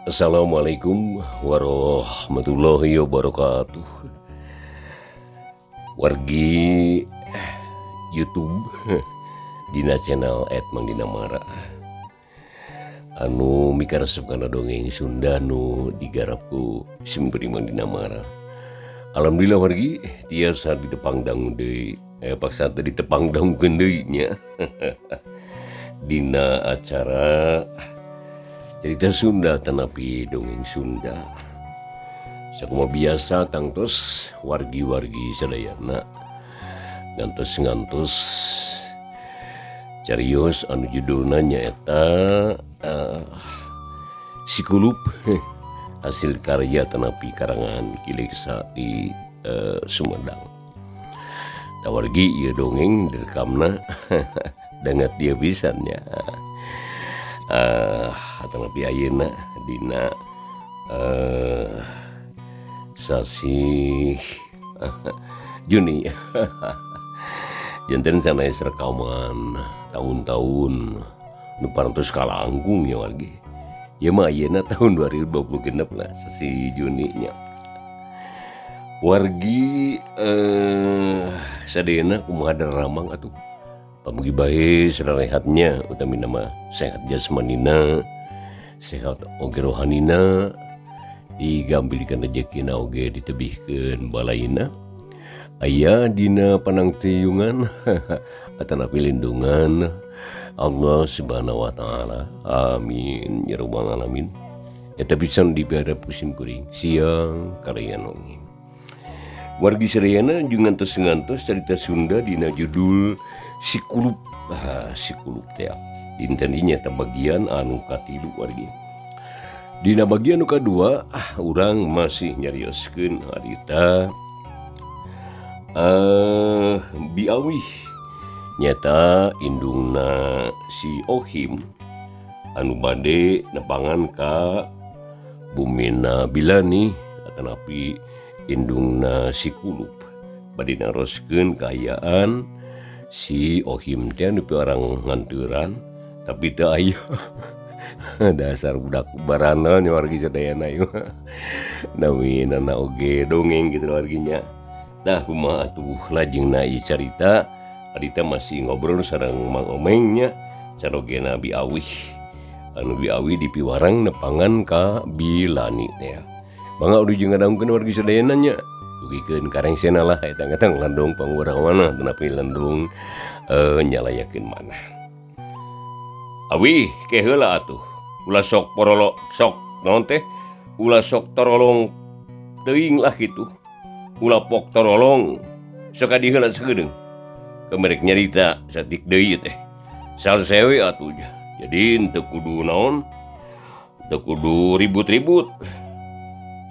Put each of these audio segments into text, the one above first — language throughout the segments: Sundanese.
Assalamualaikum warahmatullahi wabarakatuh. Wargi YouTube dina channel @mangdinamara anu mikaresep kana dongeng Sunda nu digarapku Simpri Mangdinamara. Alhamdulillah wargi tiasa di tepang dangu deui paksa teh di tepang dangkeun deui nya. Dina acara cerita Sunda tanapi dongeng Sunda. Sakuma biasa tangtos wargi-wargi sadayana ngantos carios anu judulna nyaeta Sikulup hasil karya tanapi karangan Kileksa di Sumedang. Da wargi ieu dongeng direkamna dangat dia pisannya. Atau lebih ayeuna dina sasi Juni janten sanes rekaman tahun-tahun nu parantos kalangkung ya wargi. Ya mah ayeuna tahun 2020 lah sasi Juni nya. Wargi sadayana kumaha ramang atuh pamugi bae sararehatnya utami nama sehat jasmanina, sehat oge rohanina, digambilkeun rezekina oge ditebihkeun balaina. Aya dina panangtiyungan atanapi lindungan Allah Subhanahu wa taala. Amin ya rabbal alamin. Eta pisan dibere pusim kuring siang kalian ongi. Wargi sadayana jeung ngantos cerita Sunda dina judul Sikulup. Sikulup teh dinten ieu nya bagian anu katilu wargi. Dina bagian anu kadua urang masih nyarioskeun harita Biawih nyata indungna si Ohim anu bade nepangan ka bumina Bilani atanapi indungna Sikulup bade naroskeun kaayaan si Ohim teh nu orang nganturan tapi teu aya dasar budak barana nya wargi sadayana ieu naminana oge dongeng gitu warginya. Tah kumaha atuh lajengna ieu carita harita masih ngobrol sareng Mang Omeng nya carogena Biawih anu Biawih dipiwarang nepangan ka Bilani teh. Mangga udah jeung ngadangkeun wargi sadayana nya dugikeun karengsena lah eta ngatang landung pangurawana tanapi landung nyalayakeun manah. Awi ke heula atuh ulah sok porolo sok naon teh ulah sok torolong teuing lah kitu ulah pok torolong sok adi heula sakedeung kemerek nyarita satik deui teh salsewe atuh jadi teu kudu naon teu kudu ribut-ribut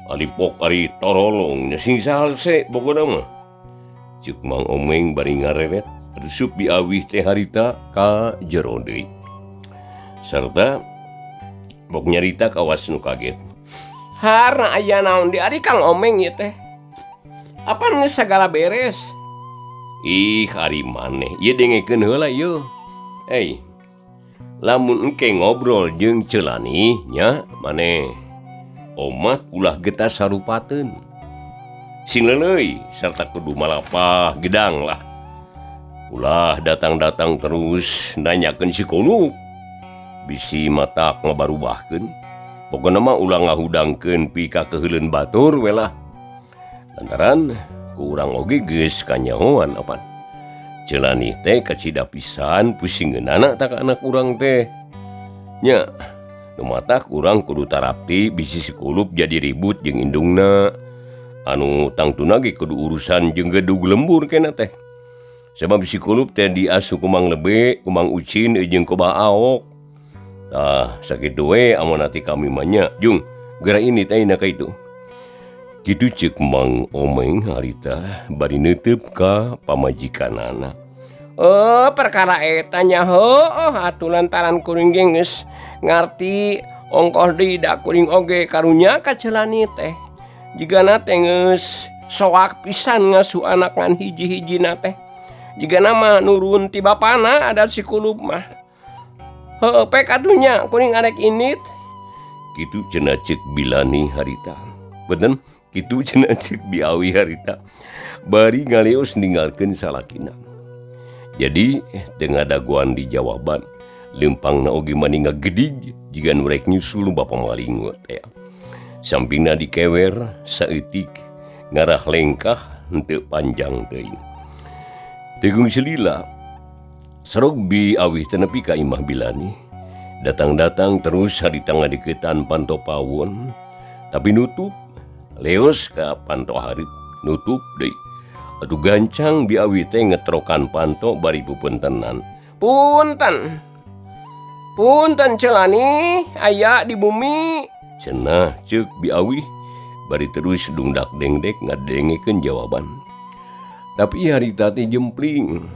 ari pok ari torolong nya sing salse pokona mah ceuk Mang Omeng bari ngareret resep Biawih teh harita ka jero deui sarta bok nyarita kawas nu kaget. Harna aya naon di ari Kang Omeng ieu teh? Apaan geus sagala beres? Ih ari maneh ieu dengekeun heula ieu. Hei. Lamun engke ngobrol jeung Ceulani nya maneh omat ulah getah sarupateun. Sing leuleuy sarta kudu malapah gedang lah. Ulah datang-datang terus nanyakeun si Kuluk. Bisi matak ngabarubahkeun. Pokona mah ulah ngahudangkeun pika keheuleuan batur we lah. Lantaran ku urang oge geus kanyahoan apan. Ceulani teh kacida pisan pusingeunana tak anak urang teh. Nya, nu matak urang kudu tarapti bisi Sikulup jadi ribut jeung indungna. Anu tangtuna ge kudu urusan jeung gedug lembur keneh teh. Sabab Sikulup teh diasuh ku Mang Lebe, ku Mang Ucin jeung ku Bah Aok. Tah sakitu we amunati kami mah nya jung geura ini teh na kaitu. Kitu ceuk Mang Omeng harita bari neuteub ka pamajikanana. Oh perkara eta nya heuh atuh lantaran kuring geus ngarti ongkoh deui da kuring oge karunya ka Ceulani teh. Jigana teh geus soak pisan ngasuh anak ngan hiji-hijina teh. Jigana mah nurun ti bapana ada Sikulup mah. Heuh pek atunya kuring arek init kitu cenah ceuk Bilani harita. Bener, kitu cenah ceuk Biawi harita. Bari ngaleos ninggalkeun salakina. Jadi dengan daguan di jawaban lempangna oge mani ngagedig jigan rek nyusul bapa malingut ya. Sampingna dikewer saeutik ngarah lengkah henteu panjang teuing. Tegung selila sarok Biawi teu nepi ka imah Bilani. Datang-datang terus haritang ngadeukeutan panto pawon. Tapi nutup leos ka panto harit nutup deui. Atuh gancang Biawi teh ngetrokan panto bari pupuntenan. Punten Celani, aya di bumi. Cenah ceuk Biawi bari terus dungdak dengdek ngadengekeun jawaban. Tapi harita teh jempling.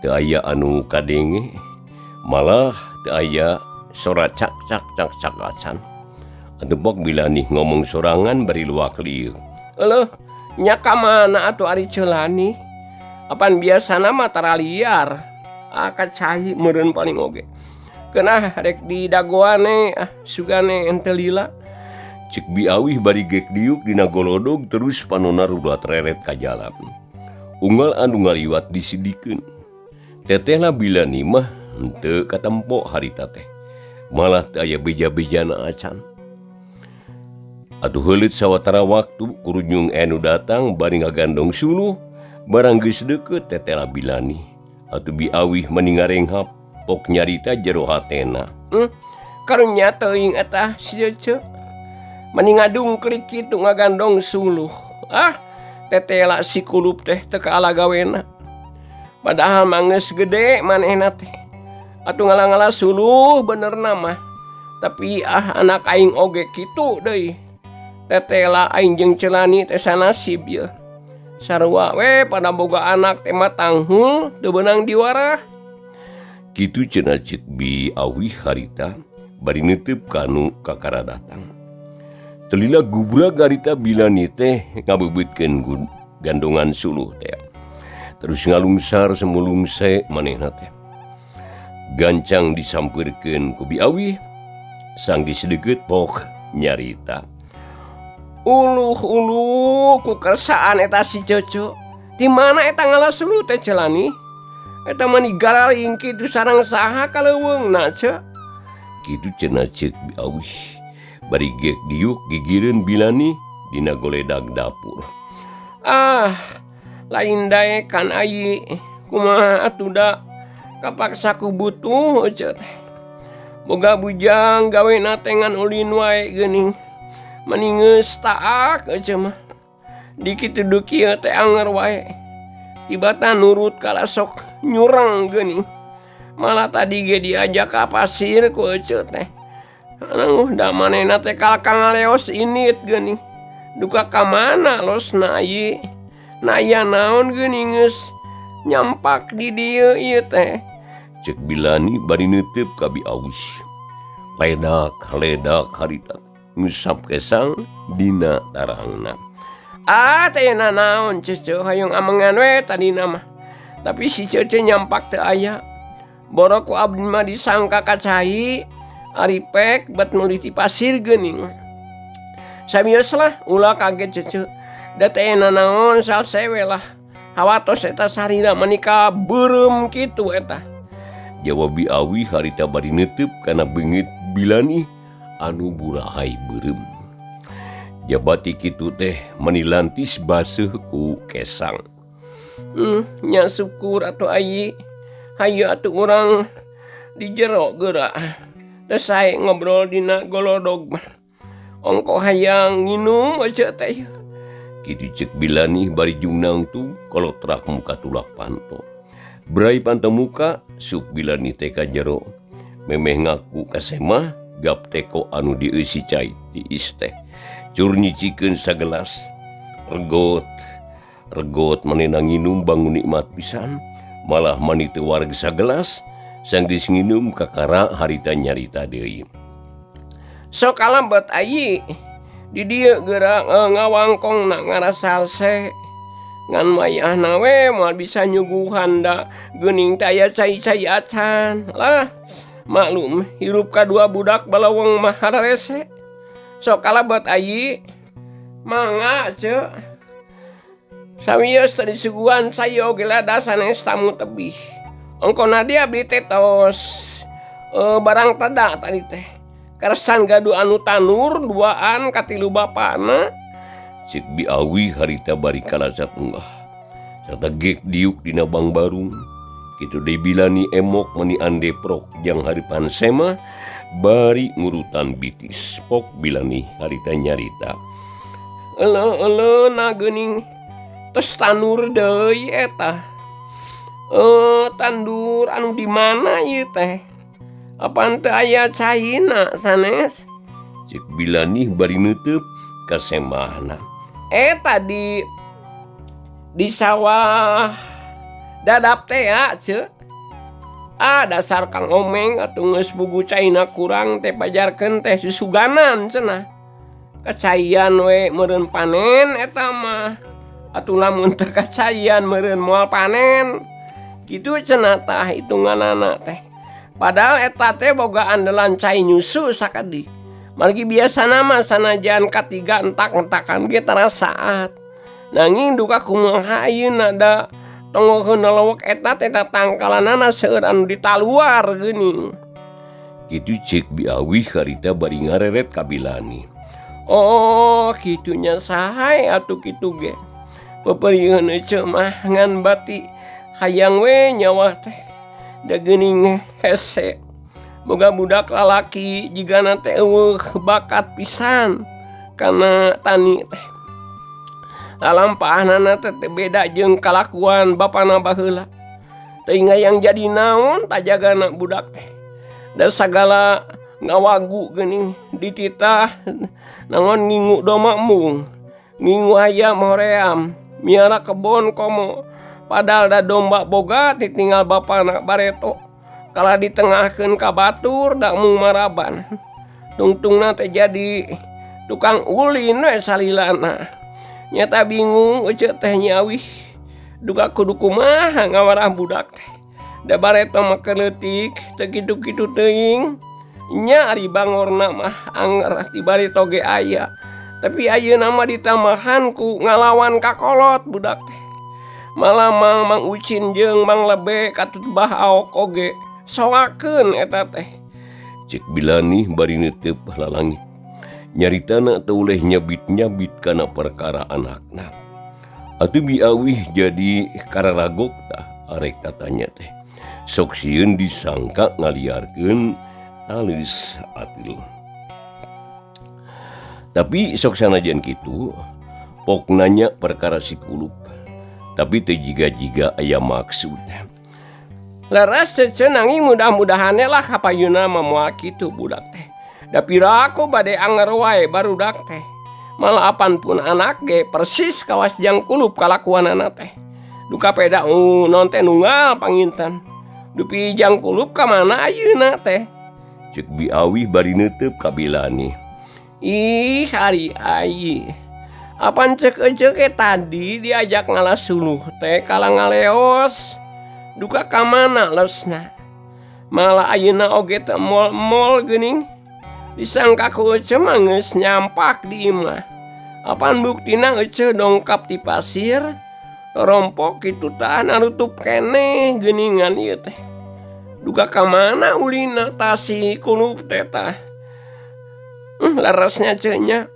Teu aya anu kadenge, malah teu aya sora cak acan. Atuh pok Bilani ngomong sorangan bari luak lieu. Eleuh, nya ka mana atuh ari Celani? Apan biasana mah tara liar. Kacai meureun paling oge. Keunah rek di dagoane sugane ente lila. Cek Biawi bari gek diuk dina golodog terus panonna rudat reret ka jalan. Unggal anu ngaliwat disidikeun. Tetehna Bilani mah henteu katempo harita teh. Malah teu aya beja-bejana acan. Atuh heuleut sawatara waktu kurunjung anu datang bari ngagandong suluh barang geus deukeut tetehna Bilani. Atuh Biawi mani ngarenghap pok nyarita jero hatena. Karunya teuing eta si ceuceuk. Mani ngadungkrik kitu ngagandong suluh. Tetela si kulup teh teu kaala gawena. Padahal mah geus gede manehna teh. Atuh ngala-ngala suluh benerna mah. Tapi anak aing oge kitu deui. Tetela aing jeung Celani teh sanasib ieu. Sarua we pada boga anak teh matanghul teu beunang diwarah. Kitu cenah ceuk Biawi harita bari neuteup kanu kakara datang. Telila gubrag harita Bilani teh ngabeubeutkeun gandongan suluh teh. Terus ngalungsar semulungse manehna teh. Gancang disampeurkeun ku Biawi sanggis deukeut pok nyarita. Uluh ku kersaan eta si ceuceuk. Di mana eta ngalasulu teh Celani? Eta mah nigaraling kitu sareng saha kaleuweungna ceuk. Kitu cenah ceuk Biawi. Bari gek diuk gigireun Bilani dina goledag dapur. Lain dae kan ayi. Kumaha atuh da kapaksa ku butuh ceuk teh. Boga bujang gawena teh ngan ulin wae geuning. Mani geus taak aja mah. Dikitu deuk ieu teh anger wae. Tibata nurut kala sok nyurang geuning. Malah tadi ge diajak ka pasir ku eceuk teh. Da manehna teh kalkang ngaleos init geuning. Duka ka mana losna ieu? Na aya naon geuning geus nyampak di dieu ieu teh. Ceuk Bilani bari neuteup ka Biawi. Ledak harita ngusap kesang dina tarangna. Teh naon ceuceuk hayong amengan we tadina mah. Tapi si ceuceuk nyampak teu aya. Boro ku abdi mah disangka kacai ari pek bet nuli ti pasir geuning. Sabios lah ulah kaget ceuceuk. Da teh naon salsewe lah. Hawatos eta sarina manika beureum kitu eta. Jawab Biawi harita bari neuteup kana beungit Bilani anu burahay beureum. Jabati kitu teh manilantis baseuh ku kesang. Nya syukur atuh ayi. Hayu atuh urang di jero geura. Teu sae ngobrol dina golodog mah. Ongko hayang nginum aja teh. Kitu ceuk Bilani bari jungnang tu kolotrak muka tulak panto. Berai panto muka sup Bilani teh ka jero. Memeh ngaku kasemah gap teko anu dieusi cai diis teh. Cur nyicikeun sagelas. Regot manehna nginum bangun nikmat pisan. Malah mani teu wareg sagelas sanggis nginum kakara harita nyarita deui. Sok kalambet ayi. Di dieu geura ngawangkongna ngarasalse. Ngan mayahna we moal bisa nyuguhan da geuning teh aya cai-cai acan. Lah Maklum, hirup kadua budak balawang mah hararese. Sok kalabet ayi. Mangga ce. Samios tadi suguhan sayo gelada sanes tamu tebih. Ongkona dia abdi teh tos barang tada tadi teh. Kersan gaduh anu tanur duaan katilu bapana. Cik Biawi harita bari kalaza tunggah. Serta gek diuk dina Bang Barung. Kitu deui bilani emok meni andeprok jang haripan sema bari ngurutan bitis. Pok bilani harita nyarita. Ele na geuning tos tanur deui eta. Tandur anu di mana ieu teh? Apaan teu aya caina sanes? Cik bilani bari neuteub ka semahna. Eta di sawah dadap teh ya ce. Dasar Kang Omeng atuh geus bugu caina kurang teh pajarkeun teh susuganan cenah. Kacaian we meureun panen eta mah. Atuh lamun teu kacaian meureun moal panen. Kitu cenah tah hitunganana teh. Padahal eta teh boga andalan cai nyusu sakadi. Margi biasana mah sanajan katiga entak-entakan ge tarasaat. Nanging duka kumaha ayeuna da tonggoheun lelewek eta teh tangkalanana seueur anu ditaluar geuning. Kitu Cik Biawi harita bari ngareret ka Bilani. Oh, kitunya sahay atuh kitu ge. Peperieun ece mah ngan bati hayang we nyawa teh. Da geuning hese. Boga budak lalaki jigana teh eueuh bakat pisan kana tani teh. Lalampahanana teh beda jeung kalakuan bapana baheula. Teuing hayang jadi naon tajagana budak teh. Da sagala ngawagu geuning dititah nangon ngingu doma mung, ngingu hayam hoream, miara kebon komo. Padahal da domba boga ditinggal bapana bareto. Kala ditengahkeun ka batur da mung maraban. Tungtungna teh jadi tukang ulin we salilana. Nyata bingung ece teh nyawi. Duka kudu kumaha ngawarah budak teh. Da bareto mah keleutik teu kitu-kitu teuing. Nya ari bangorna mah anger di bareto ge aya. Tapi ayeuna mah ditamahan ku ngalawan kakolot budak teh. Malah Mang Ucin jeung Mang Lebe katut bahaok oge. Soakeun eta teh. Cik Bilani bari neuteub lalangit. Nyaritana teu leh nyabit-nyabit kana perkara anakna. Atuh Biawi jadi kararagok tah arek katanya teh. Sok sieun disangka ngaliarkeun alis atil. Tapi sok sanajan kitu, pok nanya perkara si kulup. Tapi teu jiga-jiga aya maksud. Leres cece nanging mudah-mudahane lah kapayuna mah moal kitu budak teh. Da piraku bade anger wae barudak teh. Malah apanpun anak ge persis kawas jang kulup kalakuanana teh. Duka peda non teh nunggal panginten. Dupi jang kulup ka mana ayeuna teh? Cik Biawi bari neuteub ka Bilani. Ih hari ayi. Apan cek tadi diajak ngalasuluh teh kala ngaleos. Duka ka mana lesna? Malah ayeuna oge teu mol geuning. Disangka ku ece mah geus nyampak di imah. Apaan buktina ece dongkap di pasir. Torompok kitu tah narutup keneh geuningan ieu teh. Duka ka mana ulina tasi kulup teh tah. Leresnya cenah.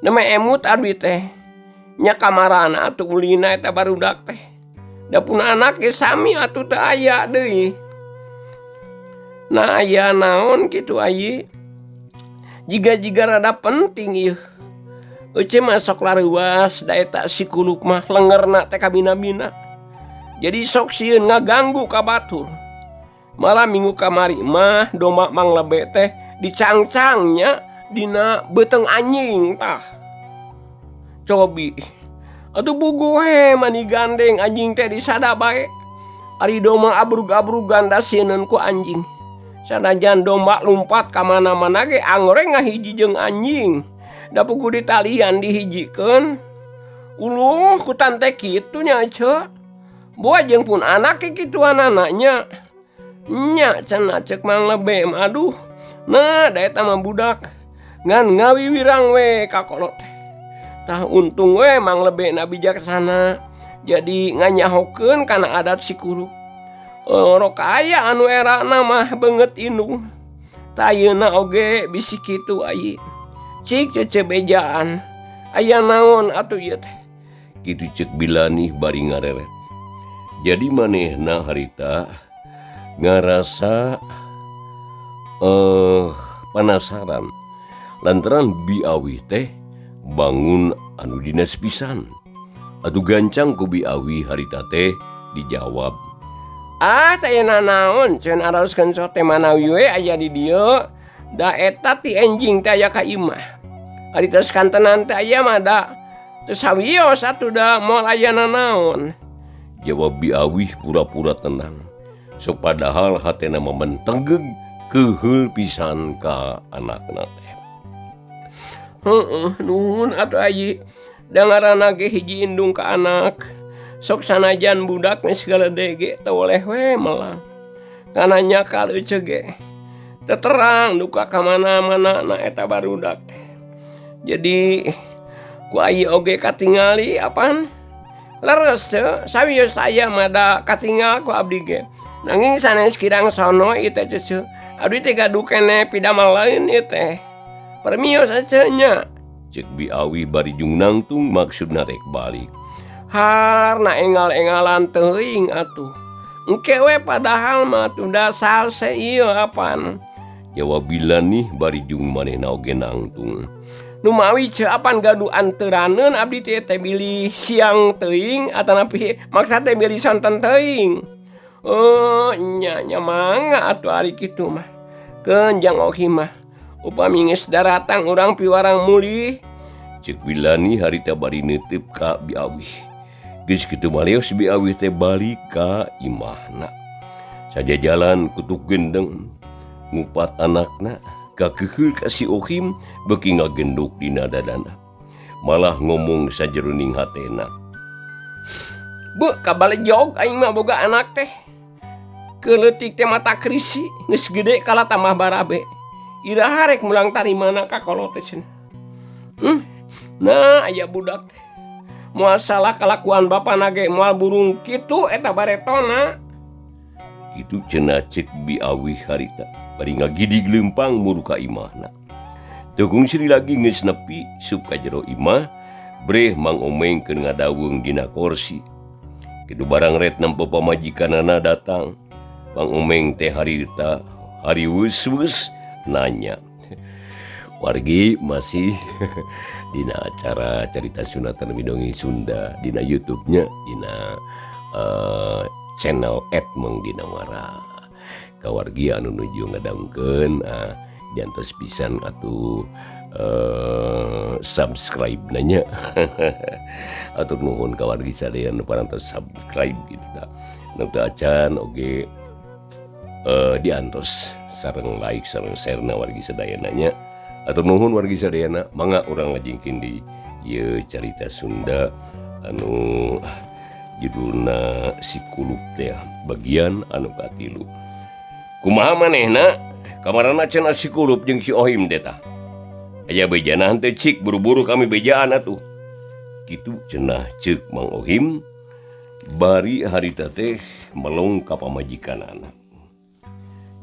Nama emut abdi teh. Nya kamarana atuh ulina eta barudak teh. Da pun anak ge sami atuh teu aya deui. Nah aya naon kitu ayi? Jiga-jiga rada penting ieu. Ece mah sok lareuas da eta si kulup mah lengerna teh kabina-bina. Jadi sok sieun ngaganggu ka batur. Malah minggu kamari mah domba Mang Lebe teh dicangcangnya dina beuteng anjing tah. Cobi. Atuh bugu we mani gandeng anjing teh disada bae. Ari domba abrug-abrugan da sieun ku anjing. Sanajan domba lumpat ka mana-mana ge angore ngahiji jeung anjing. Da pugu ditalian dihijikeun. Uluh ku tante kitu nya ce. Boa jeung pun anak ke kituan anaknya. Nya cenah cek mang lebe mah aduh. Nah da eta mah budak ngan ngawiwirang we ka kolot. Tah untung we mang lebe na bijaksana. Jadi nganyahokeun kana adat si kurup. Rok aya anu erana mah beungeut indung. Tah ayeuna oge bisi kitu ai. Cik cece bejaan. Aya naon atuh ieu teh? Kitu cek Bilani bari ngareret. Jadi manehna harita ngarasa penasaran lantaran Biawi teh bangun anu dinas pisan. Atuh gancang ku Biawi harita teh dijawab. Teh naon ceun aroskeun sok teh manawi we aya di dieu. Da eta ti enjing teh aya ka imah. Ari tos kantenan teh aya mah da teu sawios atuh da moal aya naon. Jawab Biawi pura-pura tenang. Sok padahal hatena mementenggeg keheul pisan ka anakna teh. Nuhun atuh ayi. Da ngaranna ge hiji indung ka anak. Sok sanajan budak geus galede ge teu oleh we melang. Kana nyakal euceug ge. Teu terang duka ka mana-mana na eta barudak teh. Jadi ku ayi oge katingali apaan? Leres teu sawios aya mah da katingal ku abdi ge. Nanging sanes kirang sono ieu teh ceuceu. Abdi teh gaduh keneh pidamel lain ieu teh. Permios aja nya. Cek Biawi bari jung nangtung maksudna rek balik. Harna engal-engalan teuing atuh. Engke we padahal mah tuh da salse ieu apaan. Jawab Bilani bari jung manehna oge nangtung. Nu mawi ceu apan gaduh anteuranneun abdi teh bilih siang teuing atanapi maksa teh bilih sonten teuing. Nya mangga atuh ari kitu mah. Keunjang ohi mah. Upami geus daratang urang piwarang mulih. Cek Bilani harita bari neuteup ka Biawi. Geus kitu maleos Biawi teh balik ka imahna. Saja jalan kutuk gendeng ngupat anakna ka keheul ka si Ohim beuki ngagenduk dina dadana. Malah ngomong sajeroning hatena. Bu kabalejog aing mah boga anak teh. Keleutik teh mata krisi geus gede kala tambah barabe. Iraha rek mulang tarimana ka kolot teh cenah. Nah aya budak teh. Moal salah kalakuan bapana ge moal burung kitu eta baretona. Kitu cenah cek Biawi harita. Bari ngagidig leumpang muru ka imahna. Teu kungsiri lagi geus nepi sup ka jero imah, breh Mang Omeng keur ngadaweung dina kursi. Kitu barang ret nempo pamajikanana datang. Mang Omeng teh harita hari weus-weus nanya. Wargi masih dina acara cerita sunatan Midongi Sunda dina YouTube-nya dina channel @Mang Dinawara. Kawargi anu nuju ngadangkeun diantos pisan atuh subscribe nanya. Atur nuhun kawargi sadaya nu parantos subscribe kitu tah. Nu teu acan oge diantos sareng like sareng share na wargi sadayana nya. Atur nuhun wargi sadayana mangga urang ngajingkeun di ieu carita Sunda anu judulna Si Kulup teh bagian anu katilu. Kumaha manehna? Kamarana cenah Si Kulup jeung si Ohim teh tah. Aya bejana henteu cik buru-buru kami bejaan atuh. Kitu cenah ceuk Mang Ohim bari harita teh melong ka pamajikanana.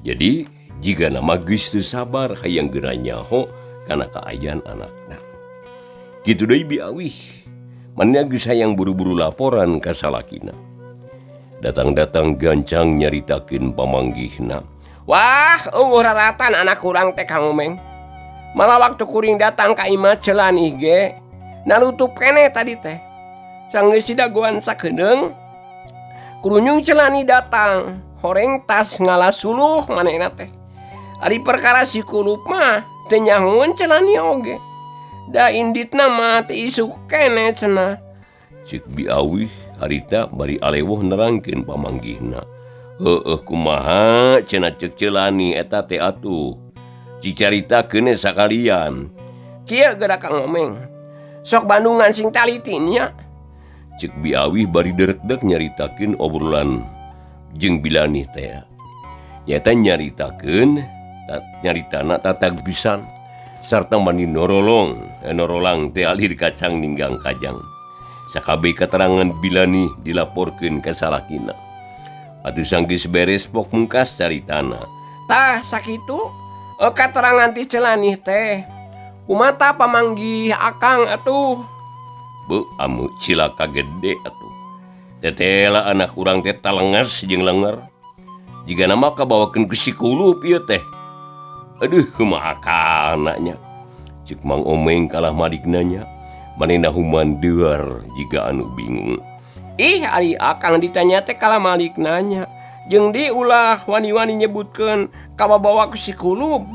Jadi jika nama geus teu sabar hayang geura nyaho kana kaayaan anakna. Kitu deui Biawi. Manehna geus hayang buru-buru laporan ka salakina. Datang-datang gancang nyaritakeun pamanggihna. Wah, raratan anak kurang teh Kang Omeng. Malah waktu kuring datang ka imah Celani ge, nalutup keneh tadi teh. Sanggeus sidagoan sakedeung, kurunyung Celani datang, horeng tas ngalasuluh manehna teh. Ari perkara Si Kulup mah teu nyahoeun Celani oge. Da inditna mah teu isuk keneh cenah. Cik Biawi harita bari alewoh nerangkeun pamanggihna. Heueuh kumaha cenah ceuk Celani eta teh atuh. Cicaritakeun sakalian. Kieu geura Kang Omeng. Sok Bandungan sing taliti nya. Cik Biawi bari derek-dek nyaritakeun obrolan jeung Bilani teh. nyata nyaritana tatag pisan sarta mani norolong teh alir kacang ninggang kajang. Sakabe keterangan bilani dilaporkeun ka salakina. Atuh sanggeus beres pok mungkas caritana. Tah sakitu katerangan ti Celani teh. Kumata pamanggih akang atuh. Bu amu cilaka gede atuh. Tetela anak urang teh talengas jeung lenger. Jika nama kabawakeun ku Sikulup ieu teh. Aduh kumaha kananya. Cek Mang Omeng kalah madignanya. Manehna human deuar jiga anu bingung. Ih ari akang ditanya teh kalah malik nanya. Jeung di ulah wani-wani nyebutkeun kababawa ku Sikulup.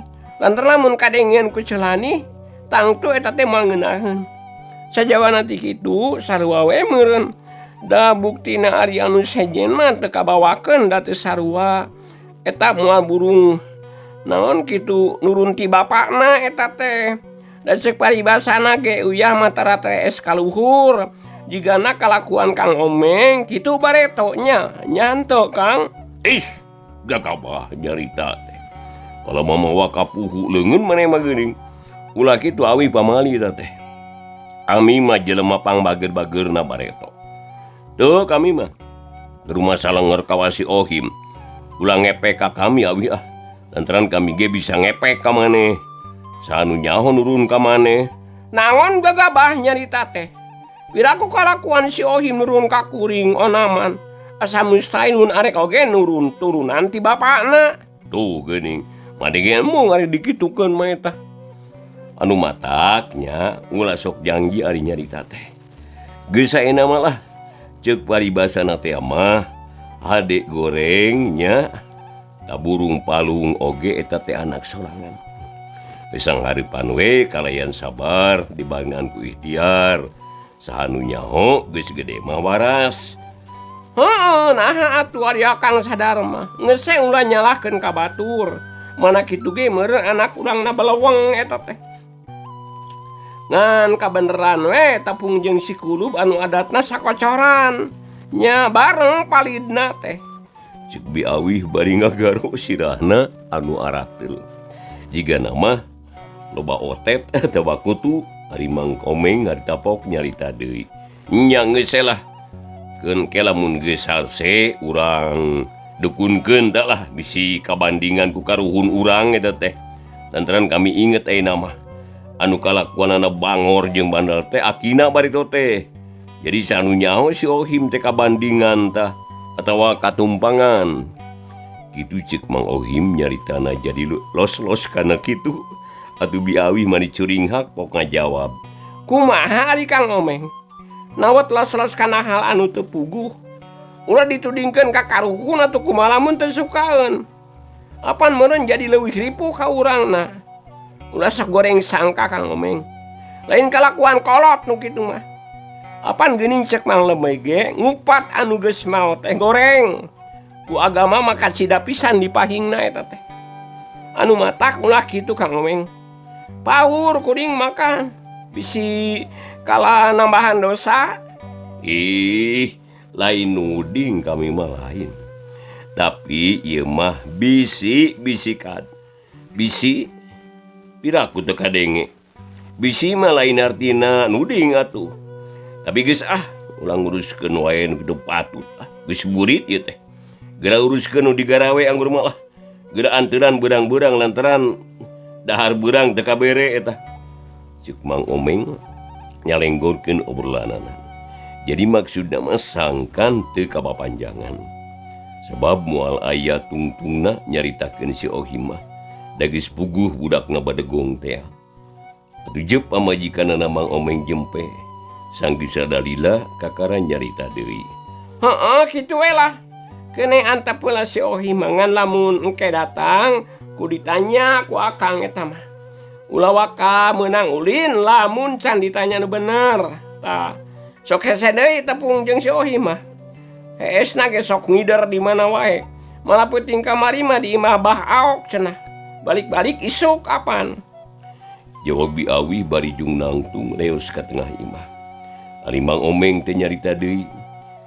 Lantaran lamun kadengeun ku Celani, tangtu eta teh moal ngeunaheun. Sajawana ti kitu sarua we meureun. Da buktina ari anu sejen mah teu kabawakeun da teu sarua. Eta moal burung naon kitu nurun ti bapakna eta teh. Da ceuk paribasana ge uyah mata ratres kaluhur. Jigana kalakuan Kang Omeng kitu baretonya nyanto Kang. Gagabah nyarita teh. Kalau mama wakapuhu leungeun maneh mah geuning. Ulah kitu awi pamali eta teh. Kami mah jelema pangbager-bagerna bareto. Tuh kami mah rumah Salenger kawasi Ohim. Ulah ngepek ka kami awi ah. Lantaran kami ge bisa ngepek ka maneh. Sanu nyaho nurun ka maneh. Naon gagabah nyarita teh. Piraku kalakuan si Ohim nurun ka kuring onaman. Asa mustahil mun arek oge nurun turunan ti bapakna. Tuh geuning. Madegemu ngari dikitukeun mah eta. Anu mataknya ulah sok janji ari nyarita teh. Geus saena mah lah. Ceuk paribasana teh mah adek gorengnya taburung palung oge eta teh anak sorangan. Besang harapan we kalayan sabar dibangan ku ikhtiar. Sahanu nyaho geus gede mah waras. Heeh, nah atuh ari akang sadar mah. Geus ulah nyalahkeun ka batur. Mana kitu ge meureun anak urangna baleweng eta teh. Ngan kabeneran we tapung jeung Sikulup anu adatna sakocoran. Nya bareng palidna teh. Cek biawih bari ngagaro sirahna anu aratil. Jigana mah loba otet teu bakutu ari Mang Omeng ngadapok nyarita deui. Nya geus lah. Keun ke lamun geus salse urang dukunkeun da lah bisi kabandingan ku karuhun urang eta teh. Lantaran kami inget ayeuna mah anu kalakuanana bangor jeung bandel teh akina barito teh. Jadi sanu nyaho si Ohim teh kabandingan tah atawa katumpangan. Kitu ceuk Mang Ohim nyaritana jadi los-los kana kitu. Atuh biawih mani curing hak pok ngajawab. Kumaha ari Kang Omeng? Nawat los-los kana hal anu teu puguh. Ulah ditudingkeun ka karuhun atuh kumaha lamun teu sukaeun. Apan meureun jadi leuwih ripuh ka urangna. Ulah sok goreng sangka Kang Omeng. Lain kalakuan kolot nu kitu mah. Apan geuning ceuk Mang Lemay ge ngupat anu geus maot teh goreng. Ku agama mah kacida pisan dipahingna eta teh. Anu matak ulah kitu Kang Omeng. Paur kuring makan bisi kala nambahan dosa. Lain nuding kami mah lain. Tapi ieu mah bisi-bisikan. Bisi piraku teu kadenge. Bisi mah lain artina nuding atuh. Tapi geus ulang nguruskeun wae nu kitu patut. Geus burit ieu teh. Geura uruskeun nu digarawe anggur mah lah. Geura anteuran beurang-beurang lantaran dahar beurang teu kabere eta. Ceuk Mang Omeng nyalenggorkeun obrolanana. Jadi maksudna mah sangkan teu kabapanjangan. Sebab moal aya tungtungna nyaritakeun si Ohim mah. Da geus puguh budakna badegong teh. Atuh jeup pamajikanana Mang Omeng jempe. Sanggeus sadalila kakaran nyarita deui. Heeh, kitu we lah. Kene antep heula si Ohim ngan lamun engke datang ku ditanya ku akang eta mah. Ulah waka meunang ulin lamun can ditanya nu bener. Tah, sok hese deui tepung jeung si Ohim mah. Heesna ge sok ngider di mana wae. Malah peuting kamari mah di imah Bah Aok cenah. Balik-balik isuk kapan? Jawab biawih bari jung nangtung reos ka tengah imah. Ari Mang Omeng teh nyarita deui.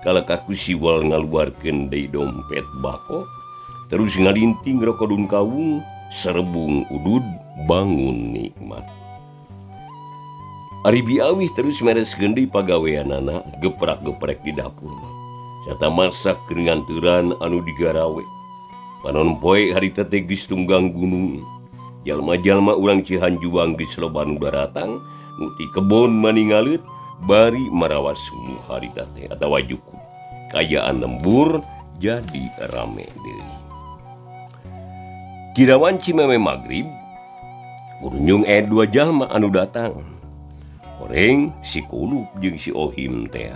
Kala kaku siwal ngaluarkeun deui dompet bako. terus ngalinting rokodun kawung, serebung udud bangun nikmat. Ari biawih terus mereskeun deui pagaweanana geprak-geprek di dapur. Serta masak keringanturan anu digarawe. Panon poe harita teh geus tunggang gunung. Jalma-jalma urang Cihanjuang geus loba nu daratang, nu ti kebon maningalit bari marawas sumuh harita teh atawa juku. Kayaan lembur jadi rame deui. Kirawan cimeme magrib, urnyung dua jalma anu datang. Horeng si Kulup jeung si Ohim teh.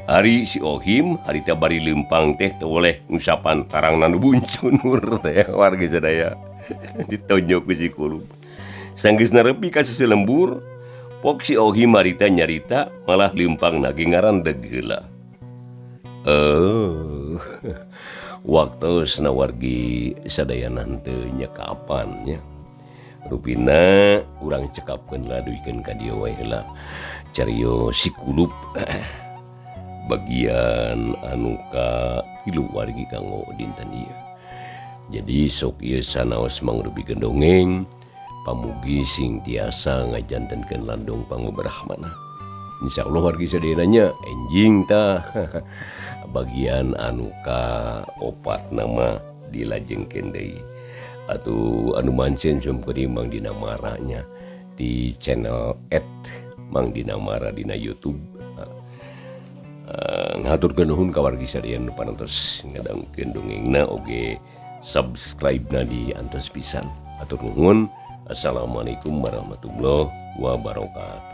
Hari si Ohim harita bari lempang teh teu oleh ngusapan tarangna nu buncunur teh warga sadaya. Ditonjok ku si Kulup. Sanggeus nerepi ka lembur, pok si Ohim harita nyarita malah lempang nage ngarandeg heula. Waktu wargi sadayana teu nyekapan nya. Rupina urang cekapkeun laduikeun ka dieu wae heula carios si Kulup bagian anu ka tilu wargi kanggo dinten ieu. Jadi sok ieu sanaos mangrupikeun dongeng pamugi sing tiasa ngajantenkeun landong pangubrahmana. Insyaallah wargi sadayana nya enjing tah bagian anu ka opat nama dilajengkeun deui. Atau anu mancen sumperi Mang Dina Maranya di channel @Mang Dina Mara dina YouTube. Ngaturkeun nuhun ka wargi sadayana nu parantos ngadangkeun dongengna oge subscribe-na di antos pisan. Atur nuhun. Assalamualaikum warahmatullahi wabarakatuh.